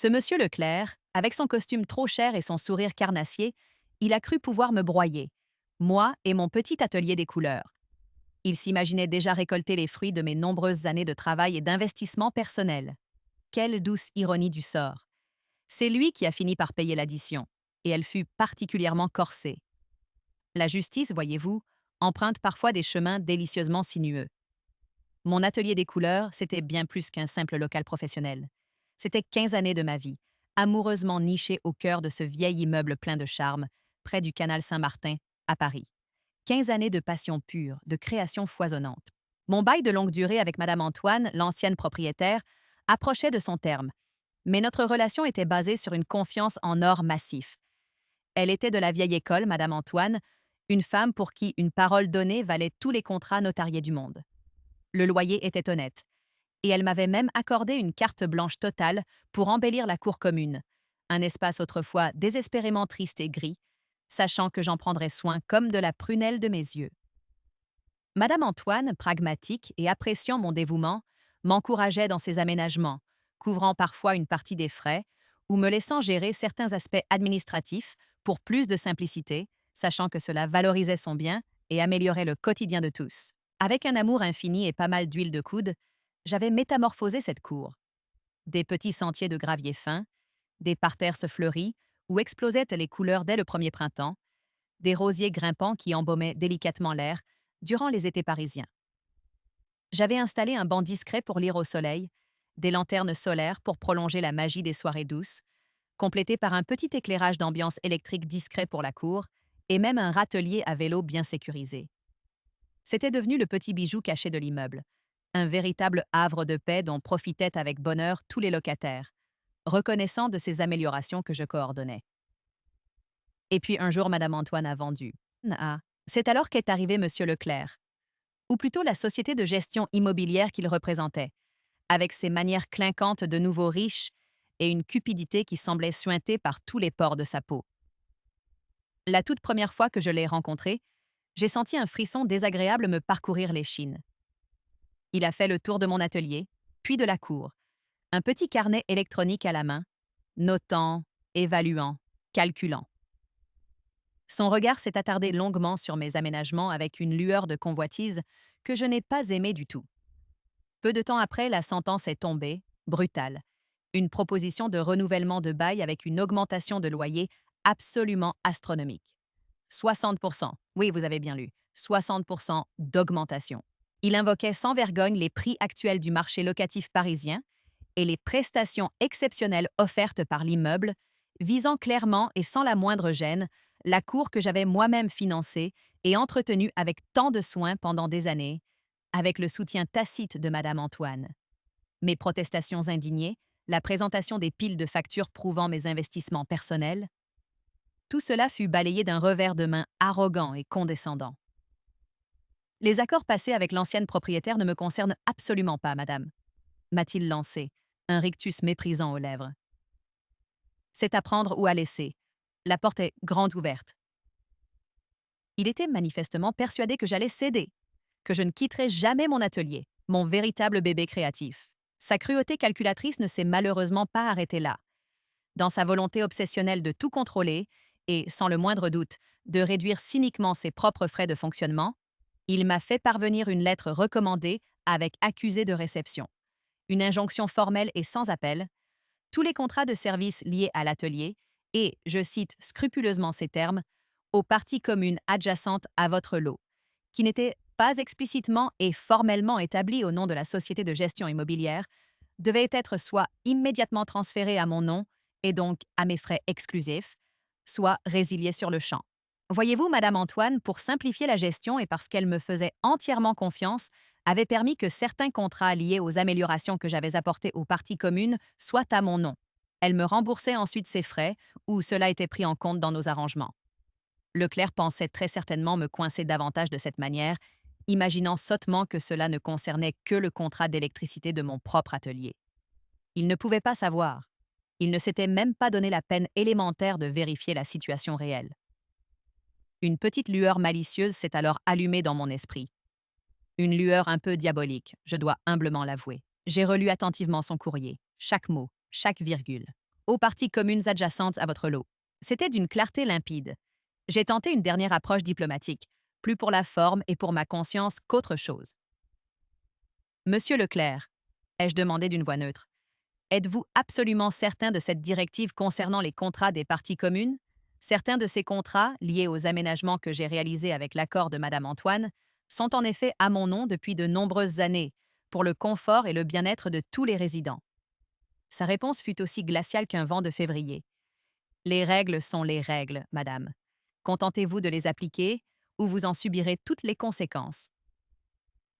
Ce monsieur Leclerc, avec son costume trop cher et son sourire carnassier, il a cru pouvoir me broyer, moi et mon petit atelier des couleurs. Il s'imaginait déjà récolter les fruits de mes nombreuses années de travail et d'investissement personnel. Quelle douce ironie du sort. C'est lui qui a fini par payer l'addition, et elle fut particulièrement corsée. La justice, voyez-vous, emprunte parfois des chemins délicieusement sinueux. Mon atelier des couleurs, c'était bien plus qu'un simple local professionnel. C'était 15 années de ma vie, amoureusement niché au cœur de ce vieil immeuble plein de charme, près du canal Saint-Martin, à Paris. 15 années de passion pure, de création foisonnante. Mon bail de longue durée avec Madame Antoine, l'ancienne propriétaire, approchait de son terme, mais notre relation était basée sur une confiance en or massif. Elle était de la vieille école, Madame Antoine, une femme pour qui une parole donnée valait tous les contrats notariés du monde. Le loyer était honnête, et elle m'avait même accordé une carte blanche totale pour embellir la cour commune, un espace autrefois désespérément triste et gris, sachant que j'en prendrais soin comme de la prunelle de mes yeux. Madame Antoine, pragmatique et appréciant mon dévouement, m'encourageait dans ses aménagements, couvrant parfois une partie des frais ou me laissant gérer certains aspects administratifs pour plus de simplicité, sachant que cela valorisait son bien et améliorait le quotidien de tous. Avec un amour infini et pas mal d'huile de coude, j'avais métamorphosé cette cour. Des petits sentiers de gravier fin, des parterres se fleuris où explosaient les couleurs dès le premier printemps, des rosiers grimpants qui embaumaient délicatement l'air durant les étés parisiens. J'avais installé un banc discret pour lire au soleil, des lanternes solaires pour prolonger la magie des soirées douces, complété par un petit éclairage d'ambiance électrique discret pour la cour, et même un râtelier à vélo bien sécurisé. C'était devenu le petit bijou caché de l'immeuble, un véritable havre de paix dont profitaient avec bonheur tous les locataires, reconnaissant de ces améliorations que je coordonnais. Et puis un jour, Madame Antoine a vendu. Ah, c'est alors qu'est arrivé Monsieur Leclerc, ou plutôt la société de gestion immobilière qu'il représentait, avec ses manières clinquantes de nouveau riche et une cupidité qui semblait suinter par tous les pores de sa peau. La toute première fois que je l'ai rencontré, j'ai senti un frisson désagréable me parcourir l'échine. Il a fait le tour de mon atelier, puis de la cour, un petit carnet électronique à la main, notant, évaluant, calculant. Son regard s'est attardé longuement sur mes aménagements avec une lueur de convoitise que je n'ai pas aimée du tout. Peu de temps après, la sentence est tombée, brutale. Une proposition de renouvellement de bail avec une augmentation de loyer absolument astronomique. 60%, oui, vous avez bien lu, 60% d'augmentation. Il invoquait sans vergogne les prix actuels du marché locatif parisien et les prestations exceptionnelles offertes par l'immeuble, visant clairement et sans la moindre gêne la cour que j'avais moi-même financée et entretenue avec tant de soin pendant des années, avec le soutien tacite de Madame Antoine. Mes protestations indignées, la présentation des piles de factures prouvant mes investissements personnels, tout cela fut balayé d'un revers de main arrogant et condescendant. Les accords passés avec l'ancienne propriétaire ne me concernent absolument pas, madame, m'a-t-il lancé, un rictus méprisant aux lèvres. C'est à prendre ou à laisser. La porte est grande ouverte. Il était manifestement persuadé que j'allais céder, que je ne quitterais jamais mon atelier, mon véritable bébé créatif. Sa cruauté calculatrice ne s'est malheureusement pas arrêtée là. Dans sa volonté obsessionnelle de tout contrôler et, sans le moindre doute, de réduire cyniquement ses propres frais de fonctionnement, il m'a fait parvenir une lettre recommandée avec accusé de réception. Une injonction formelle et sans appel, tous les contrats de service liés à l'atelier et, je cite scrupuleusement ces termes, aux parties communes adjacentes à votre lot, qui n'étaient pas explicitement et formellement établis au nom de la société de gestion immobilière, devaient être soit immédiatement transférés à mon nom et donc à mes frais exclusifs, soit résiliés sur le champ. Voyez-vous, Madame Antoine, pour simplifier la gestion et parce qu'elle me faisait entièrement confiance, avait permis que certains contrats liés aux améliorations que j'avais apportées aux parties communes soient à mon nom. Elle me remboursait ensuite ses frais, ou cela était pris en compte dans nos arrangements. Leclerc pensait très certainement me coincer davantage de cette manière, imaginant sottement que cela ne concernait que le contrat d'électricité de mon propre atelier. Il ne pouvait pas savoir. Il ne s'était même pas donné la peine élémentaire de vérifier la situation réelle. Une petite lueur malicieuse s'est alors allumée dans mon esprit. Une lueur un peu diabolique, je dois humblement l'avouer. J'ai relu attentivement son courrier, chaque mot, chaque virgule. aux parties communes adjacentes à votre lot. C'était d'une clarté limpide. J'ai tenté une dernière approche diplomatique, plus pour la forme et pour ma conscience qu'autre chose. Monsieur Leclerc, ai-je demandé d'une voix neutre, êtes-vous absolument certain de cette directive concernant les contrats des parties communes? Certains de ces contrats, liés aux aménagements que j'ai réalisés avec l'accord de Madame Antoine, sont en effet à mon nom depuis de nombreuses années, pour le confort et le bien-être de tous les résidents. Sa réponse fut aussi glaciale qu'un vent de février. Les règles sont les règles, madame. Contentez-vous de les appliquer ou vous en subirez toutes les conséquences.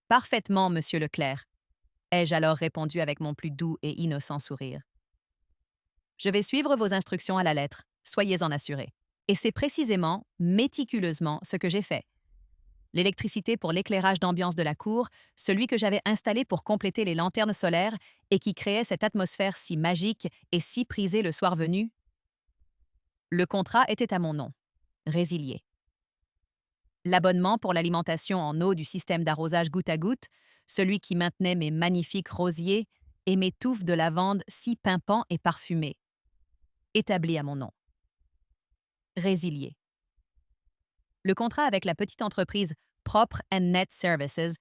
Parfaitement, monsieur Leclerc, ai-je alors répondu avec mon plus doux et innocent sourire. Je vais suivre vos instructions à la lettre, soyez-en assurés. Et c'est précisément, méticuleusement, ce que j'ai fait. L'électricité pour l'éclairage d'ambiance de la cour, celui que j'avais installé pour compléter les lanternes solaires et qui créait cette atmosphère si magique et si prisée le soir venu. Le contrat était à mon nom, résilié. L'abonnement pour l'alimentation en eau du système d'arrosage goutte à goutte, celui qui maintenait mes magnifiques rosiers et mes touffes de lavande si pimpants et parfumés, établi à mon nom. Résilié. Le contrat avec la petite entreprise Propre and Net Services,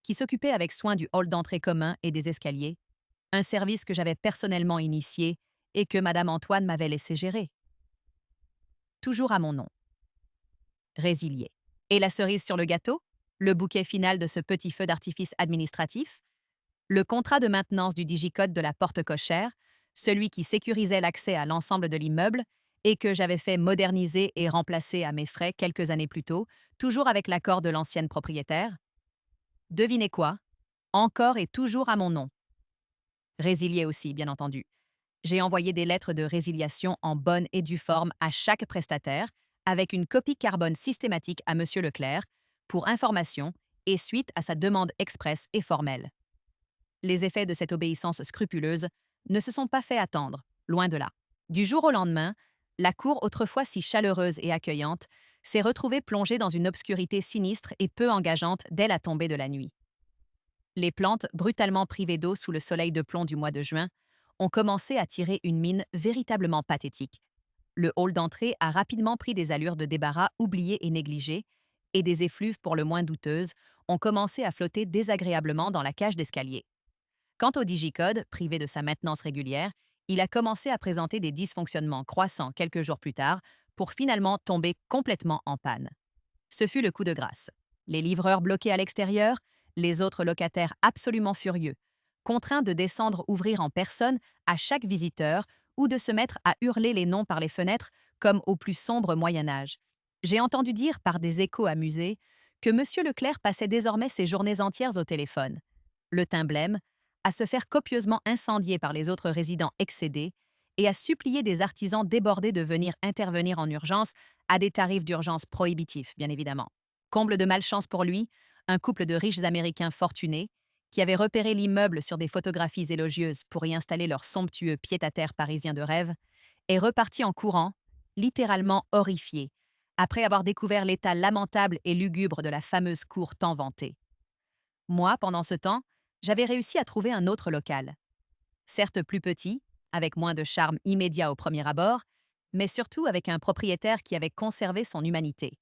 qui s'occupait avec soin du hall d'entrée commun et des escaliers, un service que j'avais personnellement initié et que Madame Antoine m'avait laissé gérer. Toujours à mon nom. Résilié. Et la cerise sur le gâteau? Le bouquet final de ce petit feu d'artifice administratif? Le contrat de maintenance du digicode de la porte cochère, celui qui sécurisait l'accès à l'ensemble de l'immeuble et que j'avais fait moderniser et remplacer à mes frais quelques années plus tôt, toujours avec l'accord de l'ancienne propriétaire? Devinez quoi? Encore et toujours à mon nom. Résilié aussi, bien entendu. J'ai envoyé des lettres de résiliation en bonne et due forme à chaque prestataire, avec une copie carbone systématique à Monsieur Leclerc, pour information et suite à sa demande expresse et formelle. Les effets de cette obéissance scrupuleuse ne se sont pas fait attendre, loin de là. Du jour au lendemain, la cour, autrefois si chaleureuse et accueillante, s'est retrouvée plongée dans une obscurité sinistre et peu engageante dès la tombée de la nuit. Les plantes, brutalement privées d'eau sous le soleil de plomb du mois de juin, ont commencé à tirer une mine véritablement pathétique. Le hall d'entrée a rapidement pris des allures de débarras oubliées et négligées, et des effluves pour le moins douteuses ont commencé à flotter désagréablement dans la cage d'escalier. Quant au digicode, privé de sa maintenance régulière, il a commencé à présenter des dysfonctionnements croissants quelques jours plus tard pour finalement tomber complètement en panne. Ce fut le coup de grâce. Les livreurs bloqués à l'extérieur, les autres locataires absolument furieux, contraints de descendre ouvrir en personne à chaque visiteur ou de se mettre à hurler les noms par les fenêtres comme au plus sombre Moyen Âge. J'ai entendu dire par des échos amusés que M. Leclerc passait désormais ses journées entières au téléphone, le teint blême, à se faire copieusement incendier par les autres résidents excédés et à supplier des artisans débordés de venir intervenir en urgence à des tarifs d'urgence prohibitifs, bien évidemment. Comble de malchance pour lui, un couple de riches Américains fortunés, qui avaient repéré l'immeuble sur des photographies élogieuses pour y installer leur somptueux pied-à-terre parisien de rêve, est reparti en courant, littéralement horrifié, après avoir découvert l'état lamentable et lugubre de la fameuse cour tant vantée. Moi, pendant ce temps, j'avais réussi à trouver un autre local. Certes plus petit, avec moins de charme immédiat au premier abord, mais surtout avec un propriétaire qui avait conservé son humanité.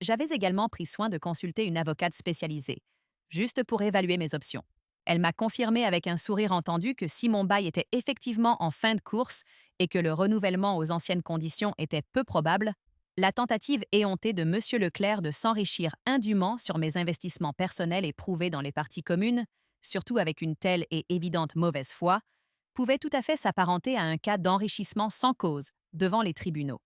J'avais également pris soin de consulter une avocate spécialisée, juste pour évaluer mes options. Elle m'a confirmé avec un sourire entendu que si mon bail était effectivement en fin de course et que le renouvellement aux anciennes conditions était peu probable, la tentative éhontée de M. Leclerc de s'enrichir indûment sur mes investissements personnels et prouvés dans les parties communes, surtout avec une telle et évidente mauvaise foi, pouvait tout à fait s'apparenter à un cas d'enrichissement sans cause devant les tribunaux.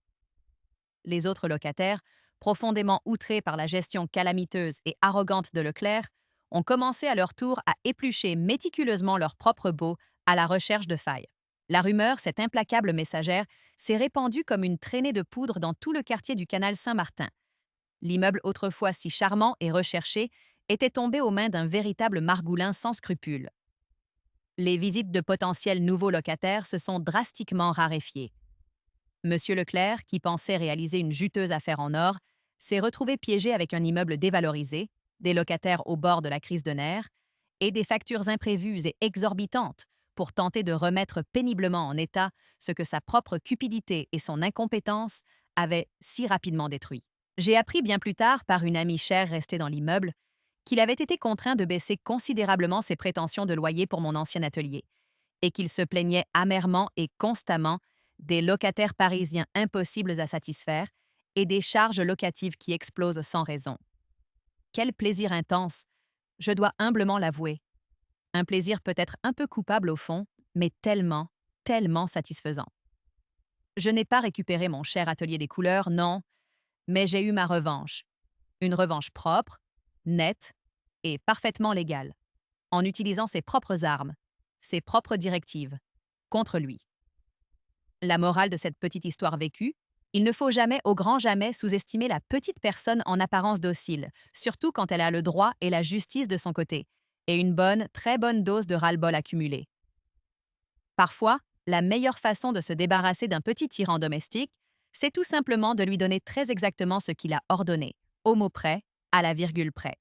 Les autres locataires, profondément outrés par la gestion calamiteuse et arrogante de Leclerc, ont commencé à leur tour à éplucher méticuleusement leur propre baux à la recherche de failles. La rumeur, cette implacable messagère, s'est répandue comme une traînée de poudre dans tout le quartier du canal Saint-Martin. L'immeuble autrefois si charmant et recherché était tombé aux mains d'un véritable margoulin sans scrupules. Les visites de potentiels nouveaux locataires se sont drastiquement raréfiées. Monsieur Leclerc, qui pensait réaliser une juteuse affaire en or, s'est retrouvé piégé avec un immeuble dévalorisé, des locataires au bord de la crise de nerfs et des factures imprévues et exorbitantes pour tenter de remettre péniblement en état ce que sa propre cupidité et son incompétence avaient si rapidement détruit. J'ai appris bien plus tard, par une amie chère restée dans l'immeuble, qu'il avait été contraint de baisser considérablement ses prétentions de loyer pour mon ancien atelier, et qu'il se plaignait amèrement et constamment des locataires parisiens impossibles à satisfaire et des charges locatives qui explosent sans raison. Quel plaisir intense, je dois humblement l'avouer. Un plaisir peut-être un peu coupable au fond, mais tellement, tellement satisfaisant. Je n'ai pas récupéré mon cher atelier des couleurs, non, mais j'ai eu ma revanche. Une revanche propre, nette et parfaitement légale, en utilisant ses propres armes, ses propres directives, contre lui. La morale de cette petite histoire vécue, il ne faut jamais, au grand jamais, sous-estimer la petite personne en apparence docile, surtout quand elle a le droit et la justice de son côté, et une bonne, très bonne dose de ras-le-bol accumulée. Parfois, la meilleure façon de se débarrasser d'un petit tyran domestique, c'est tout simplement de lui donner très exactement ce qu'il a ordonné, au mot près, à la virgule près.